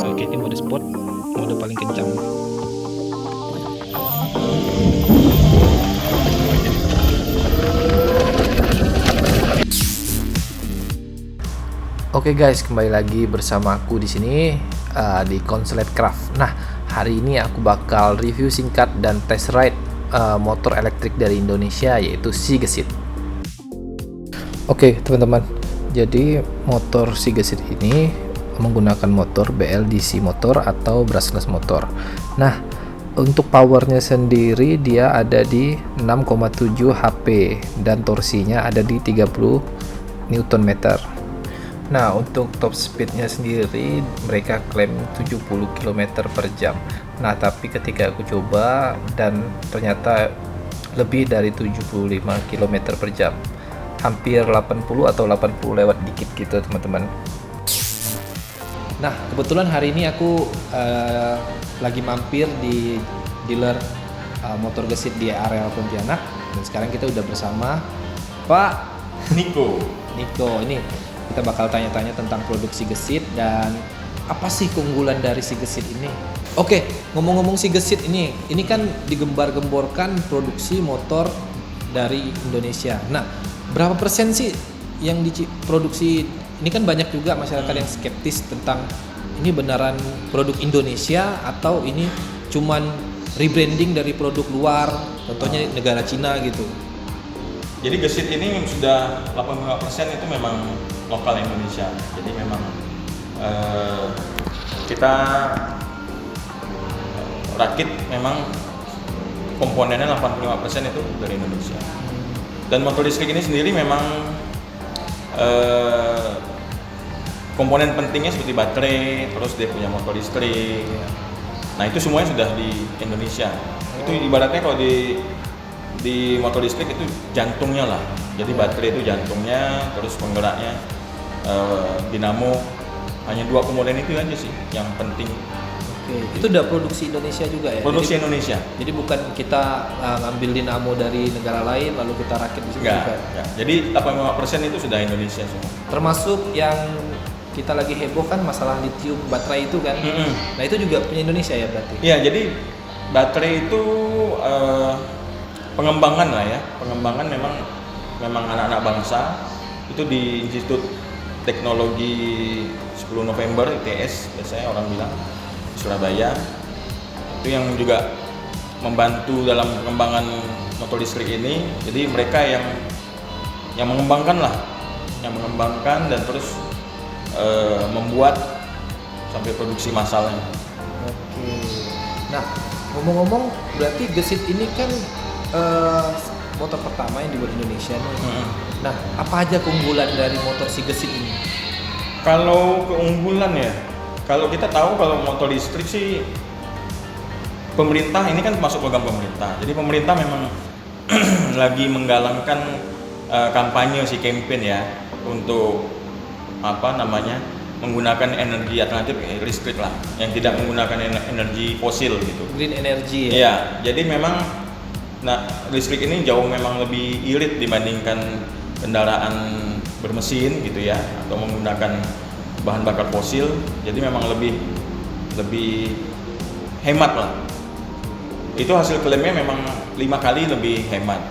Oke, ini mode sport, mode paling kencang. Oke guys, kembali lagi bersama aku di sini di Consulate Craft. Nah, hari ini aku bakal review singkat dan test ride motor elektrik dari Indonesia, yaitu Si Gesit. Oke teman-teman, jadi motor Si Gesit ini menggunakan motor BLDC motor atau brushless motor. Nah, untuk powernya sendiri dia ada di 6,7 HP dan torsinya ada di 30 Nm. Nah, untuk top speednya sendiri mereka klaim 70 km per jam. Nah, tapi ketika aku coba dan ternyata lebih dari 75 km per jam, hampir 80 atau 80 lewat dikit gitu teman-teman. Nah, kebetulan hari ini aku lagi mampir di dealer motor gesit di area Pontianak, dan sekarang kita udah bersama Pak Niko. Ini kita bakal tanya-tanya tentang produk Si Gesit dan apa sih keunggulan dari Si Gesit ini. Oke, ngomong-ngomong Si Gesit ini kan digembar-gemborkan produksi motor dari Indonesia. Nah, berapa persen sih yang diproduksi? Ini kan banyak juga masyarakat yang skeptis tentang ini beneran produk Indonesia atau ini cuman rebranding dari produk luar, contohnya negara Cina gitu. Jadi Gesit ini sudah 85% itu memang lokal Indonesia. Jadi memang kita rakit memang komponennya 85% itu dari Indonesia. Dan motor listrik ini sendiri memang komponen pentingnya seperti baterai, terus dia punya motor listrik. Nah, itu semuanya sudah di Indonesia. Itu ibaratnya kalau di motor listrik itu jantungnya lah. Jadi baterai itu jantungnya, terus penggeraknya dinamo. Hanya dua komponen itu aja sih yang penting. Oke, itu udah produksi Indonesia juga ya? Produksi Indonesia. Jadi bukan kita ngambil dinamo dari negara lain lalu kita rakit di sini juga. Enggak. Jadi 85% itu sudah Indonesia semua. Termasuk yang kita lagi heboh kan masalah lithium baterai itu kan. Nah, itu juga punya Indonesia ya berarti? Iya, jadi baterai itu pengembangan lah ya. Pengembangan memang anak-anak bangsa itu di Institut Teknologi 10 November ITS biasanya orang bilang, Surabaya. Itu yang juga membantu dalam pengembangan motor listrik ini. Jadi mereka yang mengembangkan lah, yang mengembangkan dan terus membuat sampai produksi massalnya. Oke. Nah, ngomong-ngomong, berarti Gesit ini kan motor pertama yang dibuat Indonesia nih. Nah, apa aja keunggulan dari motor Si Gesit ini? Kalau keunggulan ya, kalau kita tahu kalau motor listrik sih pemerintah ini kan masuk program pemerintah. Jadi pemerintah memang lagi menggalangkan kampanye si campaign ya untuk menggunakan energi alternatif listrik lah, yang tidak menggunakan energi fosil gitu. Green energy ya? Iya, jadi memang listrik ini jauh memang lebih irit dibandingkan kendaraan bermesin gitu ya, atau menggunakan bahan bakar fosil. Jadi memang lebih hemat lah. Itu hasil klaimnya memang 5 kali lebih hemat.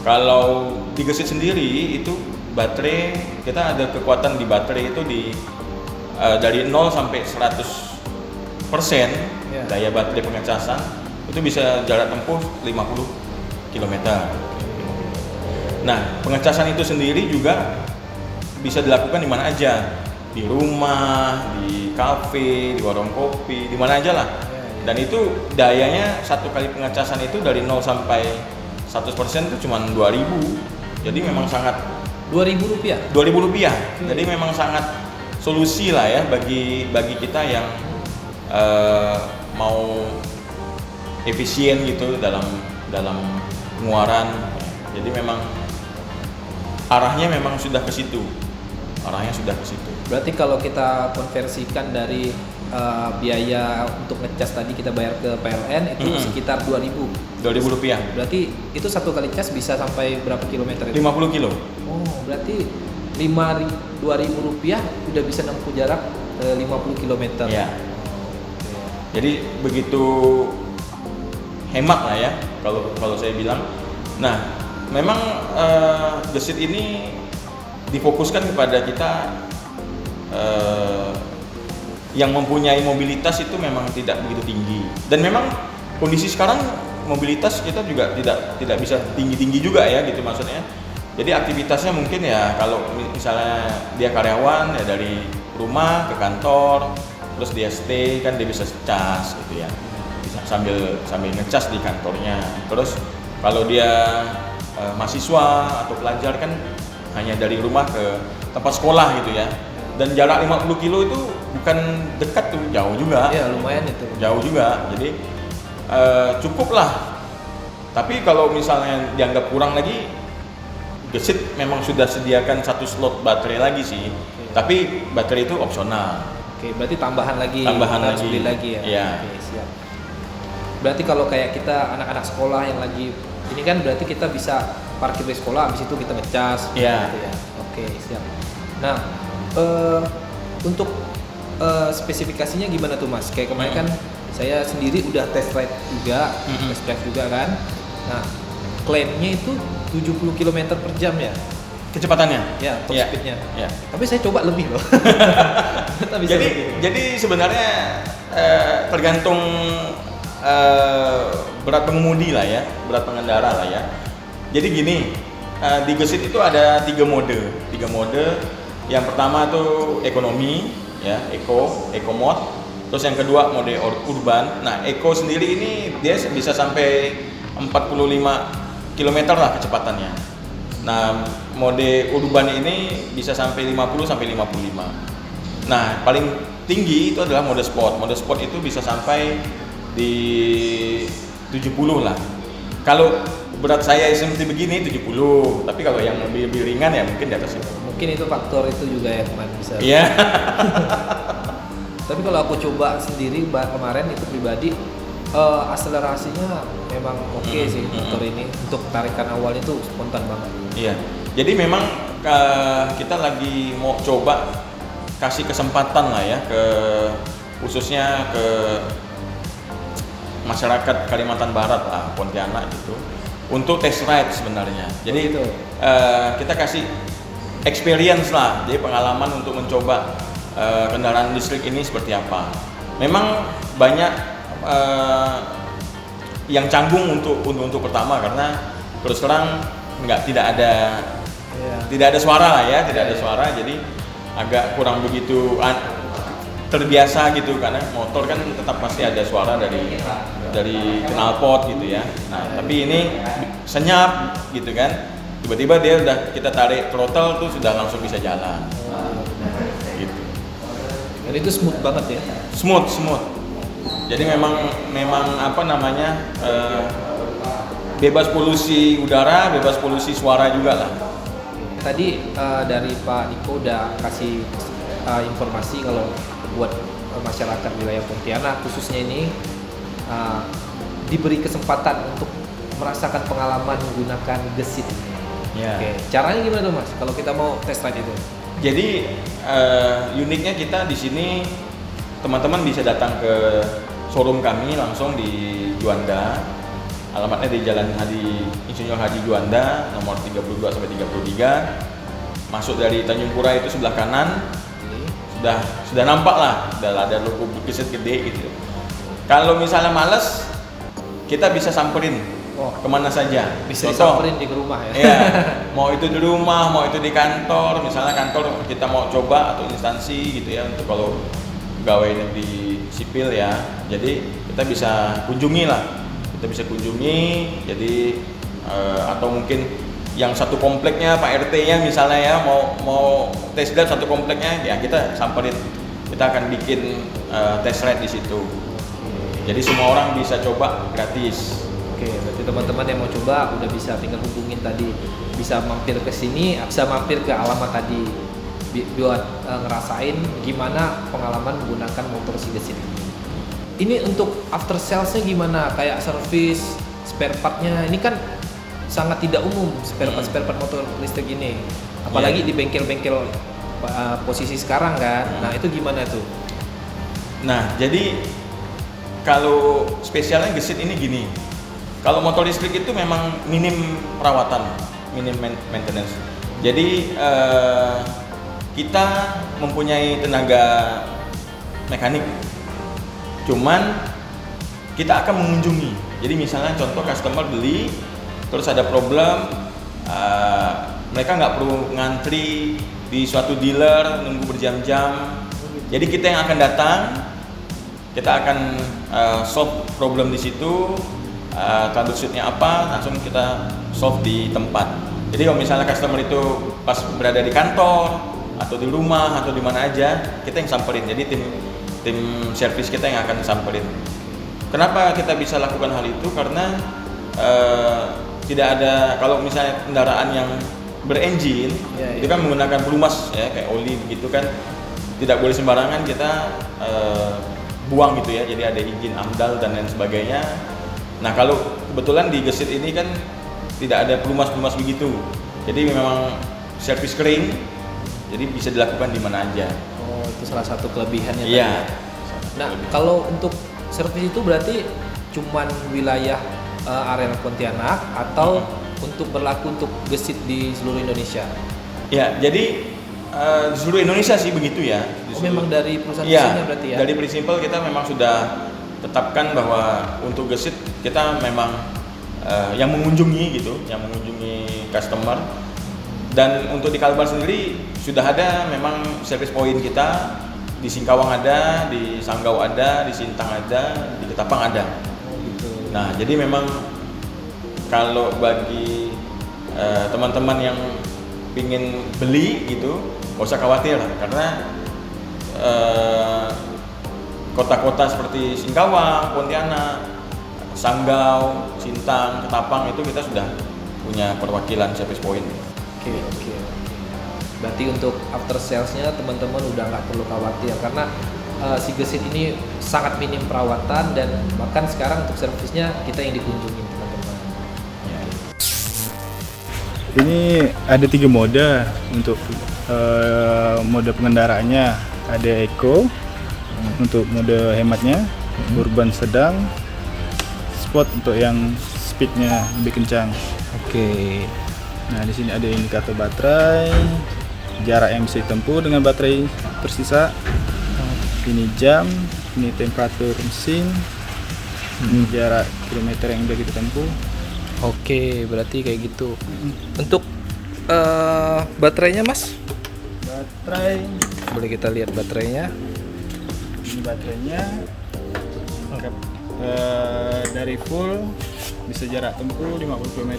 Kalau di Gesit sendiri itu baterai, kita ada kekuatan di baterai itu dari 0 sampai 100% daya baterai pengecasan itu bisa jarak tempuh 50 km. Nah, pengecasan itu sendiri juga bisa dilakukan di mana aja, di rumah, di kafe, di warung kopi, di mana aja lah. Dan itu dayanya satu kali pengecasan itu dari 0 sampai 100% itu cuma 2.000. Jadi memang sangat Rp2.000? Rp2.000. Jadi memang sangat solusi lah ya bagi kita yang mau efisien gitu dalam pengeluaran. Jadi memang arahnya memang sudah ke situ. Berarti kalau kita konversikan dari biaya untuk ngecas tadi kita bayar ke PLN itu sekitar Rp2.000. Berarti itu satu kali cas bisa sampai berapa kilometer itu? 50 kilo. Oh, berarti Rp2.000 udah bisa nempuh jarak 50 km. Ya. Jadi begitu hemat lah ya kalau saya bilang. Nah, memang gesit ini difokuskan kepada kita yang mempunyai mobilitas itu memang tidak begitu tinggi. Dan memang kondisi sekarang mobilitas kita juga tidak bisa tinggi-tinggi juga ya gitu maksudnya. Jadi aktivitasnya mungkin ya kalau misalnya dia karyawan ya dari rumah ke kantor, terus dia stay kan dia bisa cas gitu ya, bisa sambil ngecas di kantornya. Terus kalau dia mahasiswa atau pelajar kan hanya dari rumah ke tempat sekolah gitu ya. Dan jarak 50 kilo itu bukan dekat tuh, jauh juga. Iya, lumayan itu. Jauh juga. Jadi cukup lah. Tapi kalau misalnya dianggap kurang lagi, gesit memang sudah sediakan 1 slot baterai lagi sih. Tapi baterai itu opsional. Oke, berarti tambahan lagi. Harus beli lagi ya. Iya. Oke, siap. Berarti kalau kayak kita anak-anak sekolah yang lagi ini kan berarti kita bisa parkir di sekolah, habis itu kita ngecas. Iya. Gitu ya. Oke, siap. Nah, untuk spesifikasinya gimana tuh Mas? Kayak kemarin kan saya sendiri udah test ride juga, test drive juga kan. Nah, klaimnya itu 70 km per jam ya? Kecepatannya? Ya, top speednya. Ya. Tapi saya coba lebih loh. Jadi sebenarnya tergantung berat pengemudi lah ya, berat pengendara lah ya. Jadi gini, di gesit itu ada 3 mode. Yang pertama tuh ekonomi, ya, eco mode. Terus yang kedua mode urban. Nah, eco sendiri ini dia bisa sampai 45 km lah kecepatannya. Nah, mode urban ini bisa sampai 50 sampai 55. Nah, paling tinggi itu adalah mode sport. Mode sport itu bisa sampai di 70 lah. Kalau berat saya seperti begini 70, tapi kalau yang lebih ringan ya mungkin di atas itu. Mungkin itu faktor itu juga ya kemarin bisa. Iya. Tapi kalau aku coba sendiri kemarin itu pribadi, akselerasinya memang oke sih motor ini. Untuk tarikan awal itu spontan banget. Iya. Jadi memang kita lagi mau coba kasih kesempatan lah ya khususnya ke masyarakat Kalimantan Barat lah, Pontianak gitu, untuk test ride sebenarnya. Jadi kita kasih experience lah, jadi pengalaman untuk mencoba kendaraan listrik ini seperti apa. Memang banyak yang canggung untuk pertama karena terus terang tidak ada suara lah ya, tidak ada suara, jadi agak kurang begitu terbiasa gitu karena motor kan tetap pasti ada suara dari knalpot gitu ya. Nah, tapi ini senyap gitu kan. Tiba-tiba dia udah kita tarik throttle tuh sudah langsung bisa jalan. Gitu. Dan itu smooth banget ya. Smooth. Jadi memang apa namanya? Bebas polusi udara, bebas polusi suara juga lah. Tadi dari Pak Niko udah kasih informasi kalau buat masyarakat wilayah Pontianak khususnya ini diberi kesempatan untuk merasakan pengalaman menggunakan gesit ini. Yeah. Oke, caranya gimana tuh Mas? Kalau kita mau test ride itu? Jadi uniknya kita di sini teman-teman bisa datang ke showroom kami langsung di Juanda. Alamatnya di Jalan Insinyur Haji Juanda nomor 32 sampai 33. Masuk dari Tanjung Pura itu sebelah kanan. Sudah nampak lah, udah ada logo gesit gede gitu. Kalau misalnya males, kita bisa samperin kemana saja. Bisa samperin di rumah ya? Iya, mau itu di rumah, mau itu di kantor. Misalnya kantor kita mau coba atau instansi gitu ya, untuk kalau pegawai negeri sipil ya. Jadi kita bisa kunjungi lah, jadi atau mungkin yang satu kompleknya Pak RT-nya misalnya ya mau test drive satu kompleknya ya kita samperin, kita akan bikin test ride di situ. Jadi semua orang bisa coba gratis. Oke, berarti teman-teman yang mau coba udah bisa tinggal hubungin tadi, bisa mampir ke sini, bisa mampir ke alamat tadi buat ngerasain gimana pengalaman menggunakan motor si gesit ini. Ini untuk after sales-nya gimana? Kayak service, spare part-nya ini kan sangat tidak umum spare part motor listrik ini, apalagi di bengkel-bengkel posisi sekarang kan. Nah itu gimana tuh? Nah jadi kalau spesialnya gesit ini gini. Kalau motor listrik itu memang minim perawatan, minim maintenance. Jadi kita mempunyai tenaga mekanik, cuman kita akan mengunjungi. Jadi misalnya contoh customer beli, terus ada problem, mereka nggak perlu ngantri di suatu dealer nunggu berjam-jam. Jadi kita yang akan datang, kita akan solve problem di situ, troubleshootnya apa, langsung kita solve di tempat. Jadi kalau misalnya customer itu pas berada di kantor atau di rumah atau di mana aja, kita yang samperin. Jadi tim servis kita yang akan samperin. Kenapa kita bisa lakukan hal itu? Karena tidak ada, kalau misalnya kendaraan yang berengine itu kan menggunakan pelumas ya, kayak oli begitu kan, tidak boleh sembarangan kita buang gitu ya. Jadi ada izin AMDAL dan lain sebagainya. Nah kalau kebetulan di gesit ini kan tidak ada pelumas-pelumas begitu, jadi memang servis kering, jadi bisa dilakukan di mana aja. Oh, itu salah satu kelebihannya. Iya. Nah, kalau untuk servis itu berarti cuman wilayah area Pontianak atau untuk berlaku untuk gesit di seluruh Indonesia? Ya, jadi di seluruh Indonesia sih begitu ya. Memang dari perusahaan gesiknya berarti ya? Dari prinsipal kita memang sudah tetapkan bahwa untuk gesit kita memang yang mengunjungi gitu, yang mengunjungi customer. Dan untuk di Kalbar sendiri sudah ada memang service point kita, di Singkawang ada, di Sanggau ada, di Sintang ada, di Ketapang ada. Gitu. Nah jadi memang kalau bagi teman-teman yang ingin beli gitu, gak usah khawatir karena kota-kota seperti Singkawang, Pontianak, Sanggau, Sintang, Ketapang itu kita sudah punya perwakilan service point. Oke. Berarti untuk after sales-nya teman-teman udah nggak perlu khawatir karena si gesit ini sangat minim perawatan dan bahkan sekarang untuk servisnya kita yang dikunjungi teman-teman. Ya. Ini ada 3 mode untuk mode pengendaraannya. Ada Eco untuk mode hematnya, urban sedang, sport untuk yang speednya lebih kencang. Oke. Nah di sini ada indikator baterai, jarak yang bisa ditempuh dengan baterai tersisa. Ini jam, ini temperatur mesin, ini jarak kilometer yang sudah kita tempuh. Oke, berarti kayak gitu. Untuk baterainya mas? Baterai, Boleh kita lihat baterainya. ini baterainya dari full bisa jarak tempuh 50 km.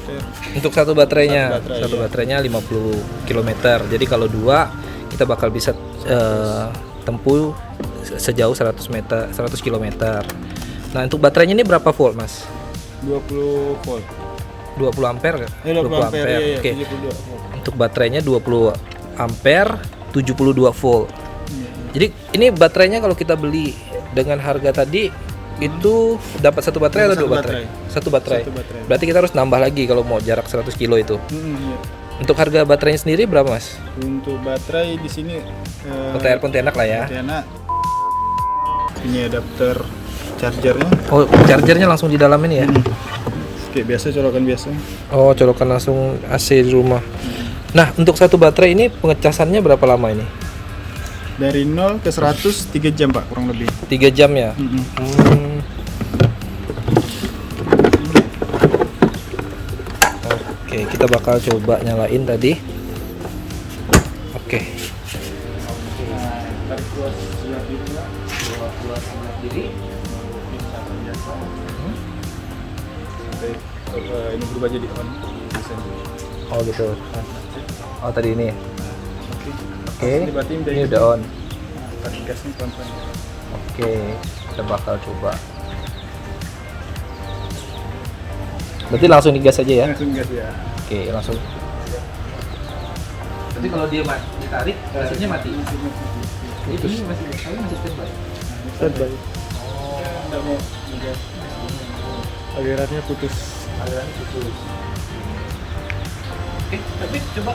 Untuk satu baterainya, Satu baterai, baterainya 50 km. Jadi kalau 2 kita bakal bisa tempuh sejauh 100 km. Nah, untuk baterainya ini berapa volt, Mas? 20 volt. 20 ampere? 20 ampere. Iya, Oke. 72 volt. Untuk baterainya 20 ampere, 72 volt. Jadi ini baterainya kalau kita beli dengan harga tadi itu dapat satu baterai atau 2 baterai? Satu baterai. Berarti kita harus nambah lagi kalau mau jarak 100 kilo itu. Iya. Untuk harga baterainya sendiri berapa, Mas? Untuk baterai di sini OTR Pontianak lah ya. Pontianak. Ini adapter chargernya. Oh, chargernya langsung di dalam ini ya? Kayak biasa, colokan biasa. Oh, colokan langsung AC di rumah. Nah, untuk satu baterai ini pengecasannya berapa lama ini? Dari 0 ke 100 3 jam Pak, kurang lebih. 3 jam ya? Oke, kita bakal coba nyalain tadi. Oke. Tarik keluar siap diri Pak. Keluar diri. Sampai ini berubah jadi on. Oh gitu. Oh tadi ini. Oke. Ini udah on. Tarik gasnya pelan-pelan. Oke, kita bakal coba. Berarti langsung digas aja ya? Langsung gas ya. Oke, langsung. Tapi kalau dia ditarik, mesinnya mati. Ini masih standby. Standby. Enggak mau gas. Alirannya putus. Oke, tapi coba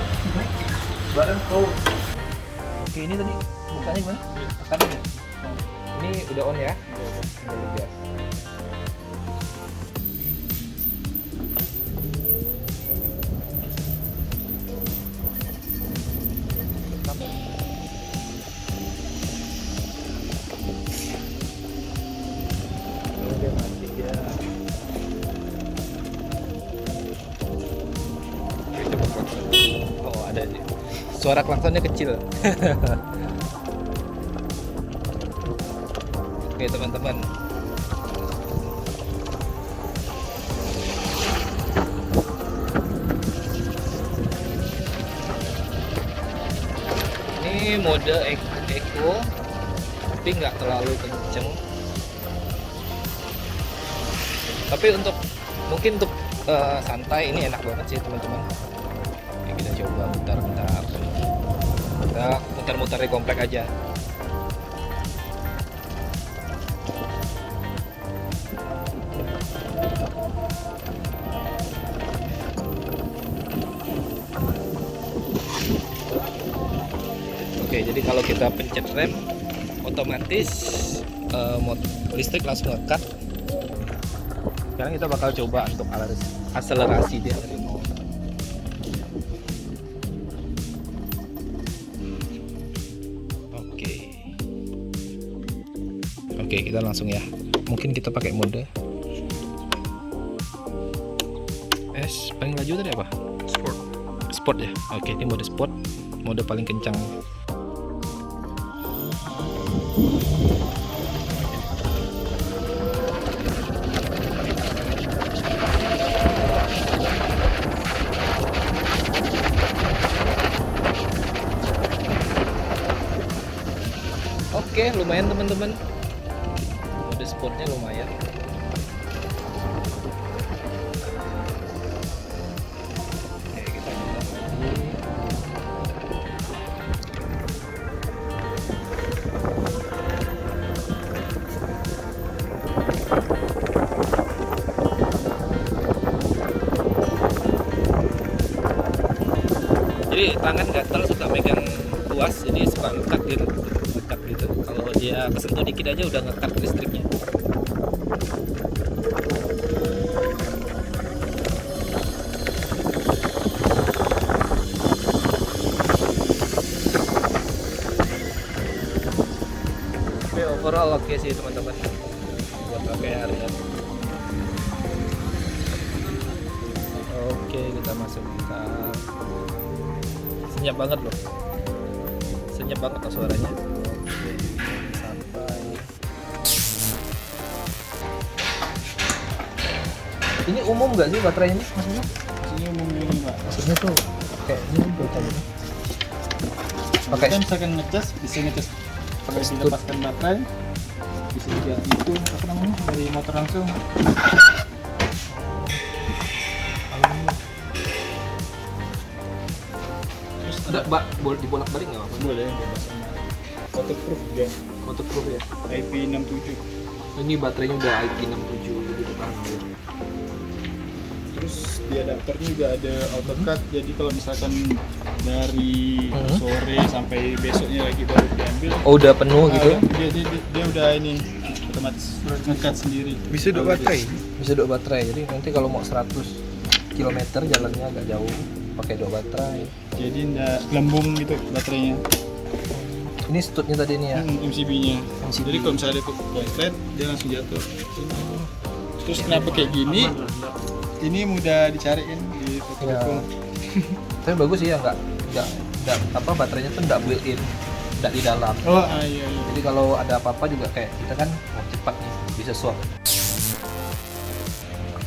bareng kau. Oke, ini tadi bukanya gimana? Tekan ya? Ini udah on ya? Udah gas. Udah mati ya. Oh, ada sih. Suara klaksonnya kecil. Oke teman-teman, ini mode eco tapi nggak terlalu kenceng, tapi mungkin untuk santai ini enak banget sih teman-teman. Oke, kita coba mutar-mutar, kita mutar-mutar di komplek aja. Oke, jadi kalau kita pencet rem, otomatis listrik langsung nge-cut. Sekarang kita bakal coba untuk akselerasi dia dari nol. Oke, kita langsung ya. Mungkin kita pakai mode paling laju tadi apa? Sport ya. Oke, ini mode sport, mode paling kencang. Oke, lumayan teman-teman. Mode sportnya lumayan. Oke, kita coba lagi. Jadi tangan gatel suka megang luas, jadi suka ngekat gitu. Kalau dia kesentuh dikit aja udah ngekat listriknya. Tapi overall oke sih teman-teman buat pakai harian. Oke, kita masuk kita senyap banget loh, senyap banget loh suaranya. Ini umum nggak sih baterainya maksudnya? Ini umum ini Pak. Maksudnya tuh kayak ini berapa gitu? Pakai Kita misalkan ngecas, bisa ngecas pakai dilepaskan baterai, bisa juga itu apa namanya dari motor langsung. Terus ada boleh dibolak-balik nggak apa? Boleh, bebas. Waterproof dia, Waterproof ya. IP67. Ini baterainya udah IP67 jadi tahan. Terus di adapternya juga ada AutoCAD, jadi kalau misalkan dari sore sampai besoknya lagi baru diambil, Oh, udah penuh gitu? dia udah ini otomatis nge-cut sendiri. Bisa dua baterai? Bisa dua baterai, jadi nanti kalau mau 100 km jalannya agak jauh pakai dua baterai. Jadi nggak gelembung gitu baterainya. Ini stutnya tadi nih ya? MCB-nya. MCB. Jadi kalau misalnya konslet dia langsung jatuh. Terus kenapa kayak gini? Ini mudah dicari kan di toko-toko. Tapi bagus sih ya, nggak apa baterainya tuh nggak built-in, nggak di dalam. Oh iya. Jadi kalau ada apa-apa juga kayak kita kan cepat nih bisa swap.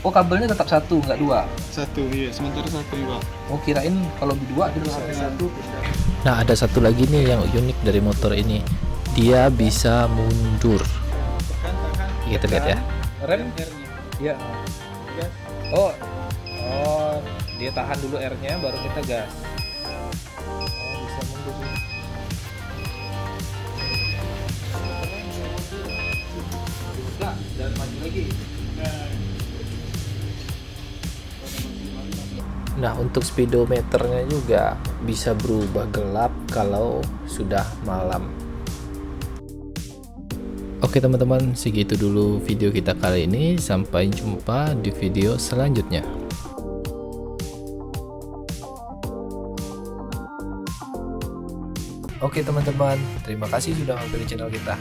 Oh, kabelnya tetap satu, nggak dua. Satu, iya. Sementara satu nih Pak. Oh, kirain kalau dua bisa satu. Nah, ada satu lagi nih yang unik dari motor ini. Dia bisa mundur. Kita lihat ya. Rem? Iya. Oh, dia tahan dulu R-nya, baru kita gas. Oh, bisa mundur. Enggak, dan maju lagi. Nah, untuk speedometernya juga bisa berubah gelap kalau sudah malam. Oke teman-teman, segitu dulu video kita kali ini. Sampai jumpa di video selanjutnya. Oke teman-teman, terima kasih sudah mampir di channel kita.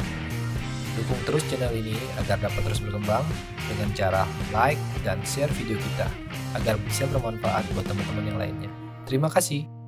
Dukung terus channel ini agar dapat terus berkembang dengan cara like dan share video kita agar bisa bermanfaat buat teman-teman yang lainnya. Terima kasih.